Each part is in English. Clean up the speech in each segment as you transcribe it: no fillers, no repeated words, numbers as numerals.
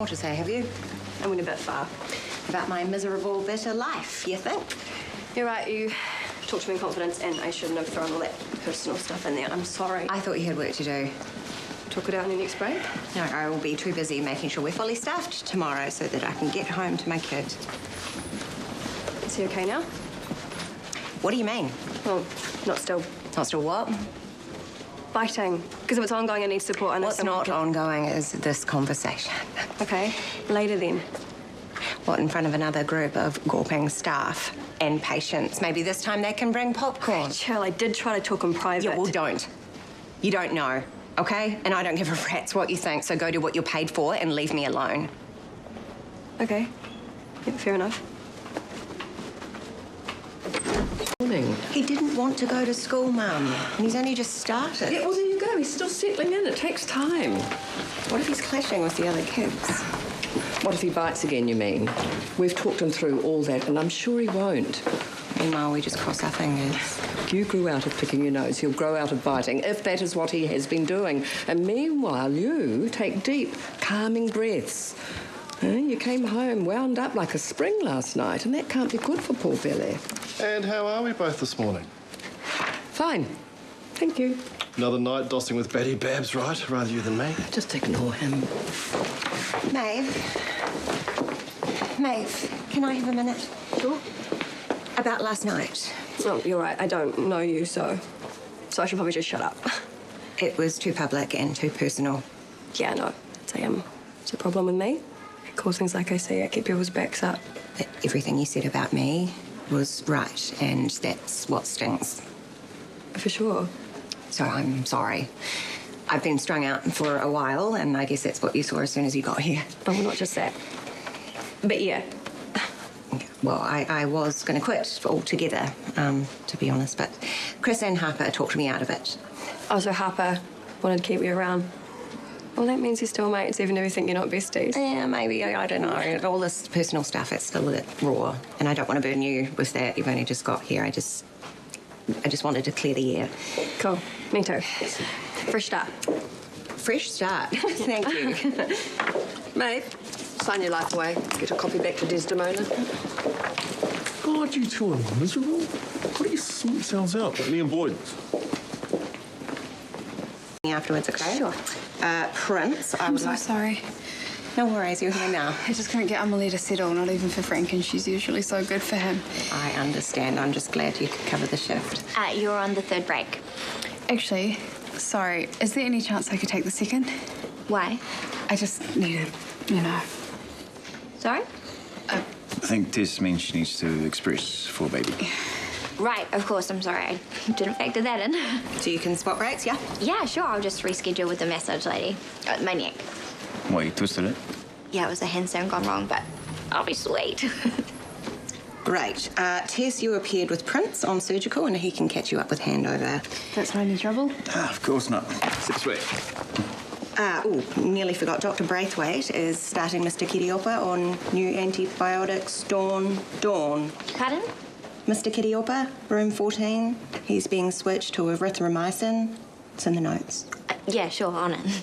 More to say, have you? I went a bit far. About my miserable, bitter life, you think? You're right, you talked to me in confidence and I shouldn't have thrown all that personal stuff in there. I'm sorry. I thought you had work to do. Talk it out in your next break? No, I will be too busy making sure we're fully staffed tomorrow so that I can get home to my kid. Is he okay now? What do you mean? Well, not still. Not still what? Fighting. Because if it's ongoing, I need support. And What's not ongoing is this conversation. Okay, later then. What, in front of another group of gawping staff and patients? Maybe this time they can bring popcorn. Chill, I did try to talk in private. Yeah, well, don't. You don't know, okay? And I don't give a rat's what you think, so go do what you're paid for and leave me alone. Okay. Yeah, fair enough. Morning. He didn't want to go to school, Mum, and he's only just started. Yeah, well, there you go. He's still settling in. It takes time. What if he's clashing with the other kids? What if he bites again, you mean? We've talked him through all that, and I'm sure he won't. Meanwhile, we just cross our fingers. You grew out of picking your nose. He'll grow out of biting, if that is what he has been doing. And meanwhile, you take deep, calming breaths. You came home wound up like a spring last night, and that can't be good for poor Billy. And how are we both this morning? Fine. Thank you. Another night dossing with Betty Babs, right? Rather you than me. Just ignore him. Maeve, can I have a minute? Sure. About last night. Oh, you're right. I don't know you, so I should probably just shut up. It was too public and too personal. Yeah, no. It's a problem with me. I call things like I say. I keep people's backs up. But everything you said about me was right, and that's what stings. For sure. So I'm sorry. I've been strung out for a while, and I guess that's what you saw as soon as you got here. Oh, not just that. But yeah. Well, I was going to quit altogether, to be honest, but Chris and Harper talked me out of it. Oh, so Harper wanted to keep you around. Well, that means you're still mates, even if you think you're not besties. Yeah, maybe, I don't know. All this personal stuff, it's still a bit raw, and I don't want to burden you with that. You've only just got here. I just wanted to clear the air. Cool. Me too. Fresh start. Fresh start. Thank you. Maeve, sign your life away. Get a copy back to Desdemona. God, you two are miserable. What do you sort yourselves out like Liam Boydens? Afterwards, okay? Sure. Prince, I I'm would so like... sorry. No worries, you're here now. I just couldn't get Amelie to settle, not even for Frank, and she's usually so good for him. I understand. I'm just glad you could cover the shift. You're on the third break. Actually, sorry, is there any chance I could take the second? Why? I just need it, you know. Sorry? I think this means she needs to express for a baby. Right, of course, I'm sorry. I didn't factor that in. So you can spot breaks, yeah? Yeah, sure, I'll just reschedule with the massage lady. My neck. What, you twisted it? Yeah, it was a handstand gone wrong, but I'll be sweet. Great. Tess, you appeared with Prince on surgical, and he can catch you up with handover. That's not any trouble. Of course not. 6 weeks. Nearly forgot. Dr. Braithwaite is starting Mr. Kiriopa on new antibiotics, Dawn. Pardon? Mr. Kiriopa, room 14. He's being switched to erythromycin. It's in the notes. Yeah, sure, on it.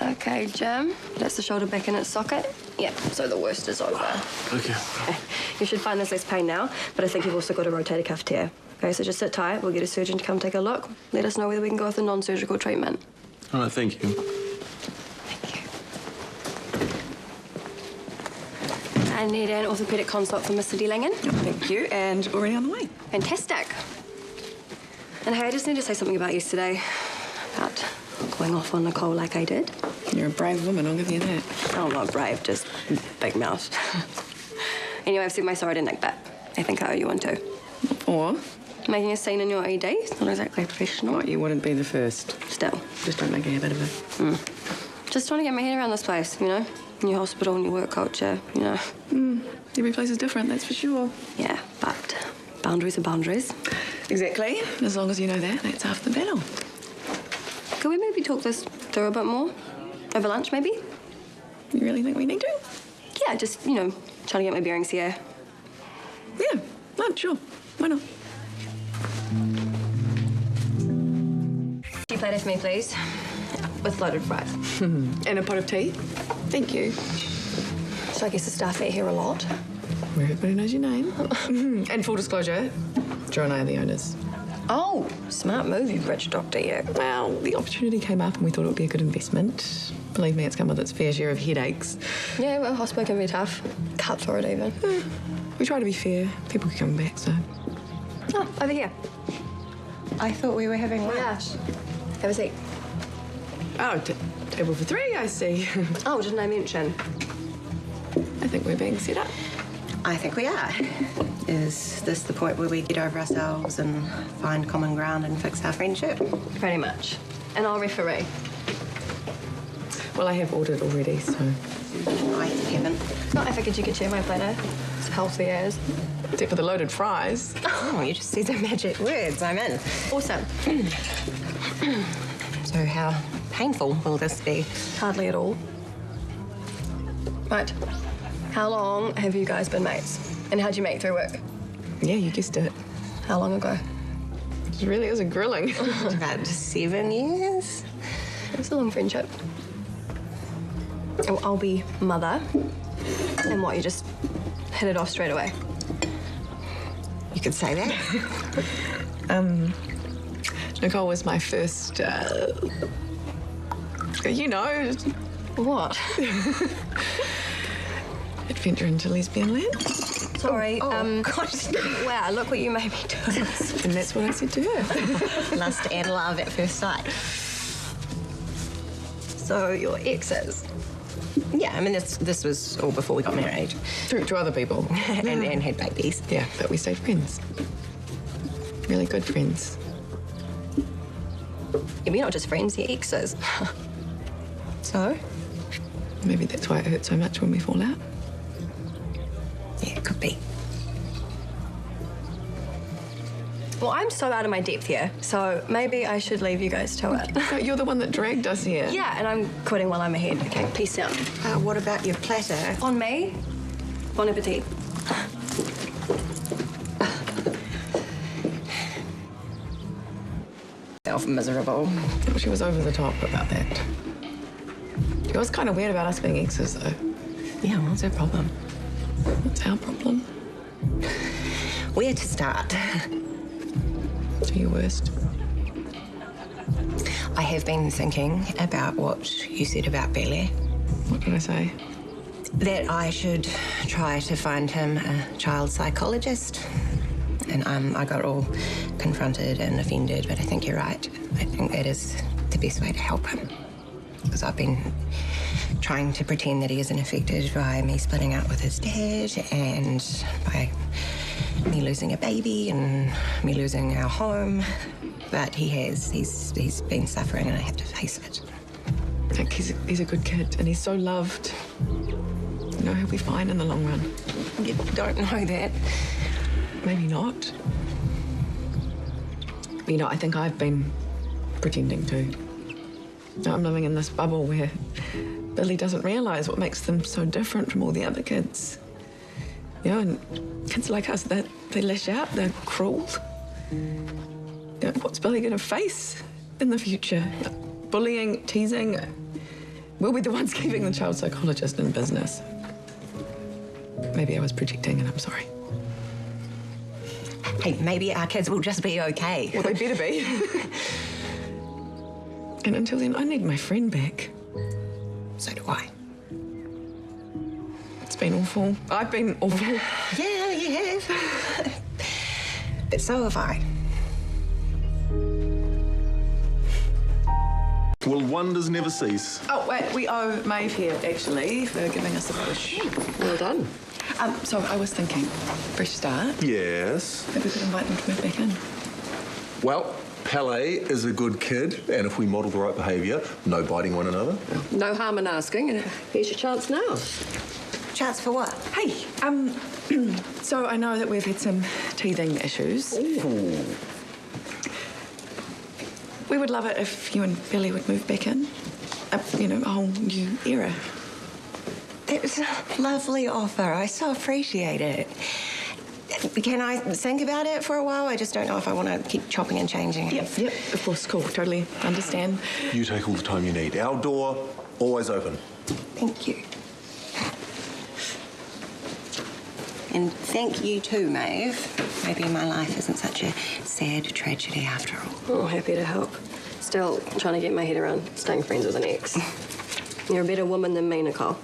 Okay, Jim. That's the shoulder back in its socket. Yeah, so the worst is over. Okay. You should find this less pain now, but I think you've also got a rotator cuff tear. Okay, so just sit tight. We'll get a surgeon to come take a look. Let us know whether we can go with a non-surgical treatment. All right, thank you. Thank you. I need an orthopaedic consult for Mr. De Langen. Thank you, and already on the way. Fantastic. And hey, I just need to say something about yesterday. About going off on Nicole like I did. You're a brave woman, I'll give you that. Oh, I'm not brave, just big mouth. Anyway, I've said my sorry to Nick, but I think I owe you one too. Or, Making a scene in your ED is not exactly professional. what, you wouldn't be the first. Still. Just don't make a habit of it. Just trying to get my head around this place, you know? New hospital, new work culture, you know? Every place is different, that's for sure. Yeah, but boundaries are boundaries. Exactly. As long as you know that, that's half the battle. Could we maybe talk this through a bit more? Over lunch, maybe? You really think we need to? Yeah, just, you know, trying to get my bearings here. Yeah, no, sure. Why not? Plate for me, please. with loaded fries. And a pot of tea. Thank you. So I guess the staff eat here a lot. Where everybody knows your name. And full disclosure, Joe and I are the owners. Oh, smart move, you rich doctor, you. Well, the opportunity came up and we thought it would be a good investment. Believe me, it's come with its fair share of headaches. Yeah, well, hospital can be tough. Cut for it, even. We try to be fair. People keep coming back, so... Oh, over here. I thought we were having lunch. Yeah. Have a seat. Oh, table for three, I see. Oh, didn't I mention? I think we're being set up. I think we are. Is this the point where we get over ourselves and find common ground and fix our friendship? Pretty much. And I'll referee. Well, I have ordered already, so... I haven't. No, I figured you could share my platter. It's healthy as. Except for the loaded fries. Oh, you just said the magic words. I'm in. Awesome. So how painful will this be? Hardly at all. Right. How long have you guys been mates? And how'd you make through work? Yeah, you guessed it. How long ago? It really is a grilling. About 7 years. It was a long friendship. Oh, I'll be mother. And what, you just hit it off straight away? You could say that. Nicole was my first, you know... What? adventure into lesbian land. Sorry, gosh. wow, look what you made me do. And that's what I said to her. Lust and love at first sight. So your exes? Yeah, I mean, this was all before we got married. To other people. and had babies. Yeah, but we stayed friends. Really good friends. Yeah, we're not just friends, you're exes. So? Maybe that's why it hurts so much when we fall out. Yeah, it could be. Well, I'm so out of my depth here, so maybe I should leave you guys to it. But you're the one that dragged us here. Yeah, and I'm quitting while I'm ahead. Okay, peace out. What about your platter? On me, bon appetit. Self-miserable. She was over the top about that. She was kind of weird about us being exes, though. Yeah, what's her problem? What's our problem? Where to start? To your worst. I have been thinking about what you said about Billy. What did I say? That I should try to find him a child psychologist. And I got all confronted and offended, but I think you're right. I think that is the best way to help him. Because I've been trying to pretend that he isn't affected by me splitting up with his dad and by me losing a baby and me losing our home. But he has. He's been suffering and I have to face it. Like, he's a good kid and he's so loved. You know, he'll be fine in the long run. You don't know that. Maybe not. You know, I think I've been pretending too. I'm living in this bubble where Billy doesn't realise what makes them so different from all the other kids. You know, and kids like us, they lash out, they're cruel. You know, what's Billy going to face in the future? Bullying, teasing. We'll be the ones keeping the child psychologist in business. Maybe I was projecting and I'm sorry. Hey, maybe our kids will just be okay. Well, they better be. And until then, I need my friend back. So do I. It's been awful. I've been awful. Yeah, you have. But so have I. Well, wonders never cease. Oh, wait, we owe Maeve here, actually, for giving us a push. Well done. So I was thinking, fresh start. Yes. Maybe we could invite them to move back in. Well, Pele is a good kid, and if we model the right behaviour, no biting one another. No harm in asking, and here's your chance now. Chance for what? Hey, so I know that we've had some teething issues. Ooh. We would love it if you and Billy would move back in. You know, a whole new era. It was a lovely offer. I so appreciate it. Can I think about it for a while? I just don't know if I want to keep chopping and changing. Yep, of course, cool, totally understand. You take all the time you need. Our door, always open. Thank you. And thank you too, Maeve. Maybe my life isn't such a sad tragedy after all. Oh, happy to help. Still trying to get my head around staying friends with an ex. You're a better woman than me, Nicole.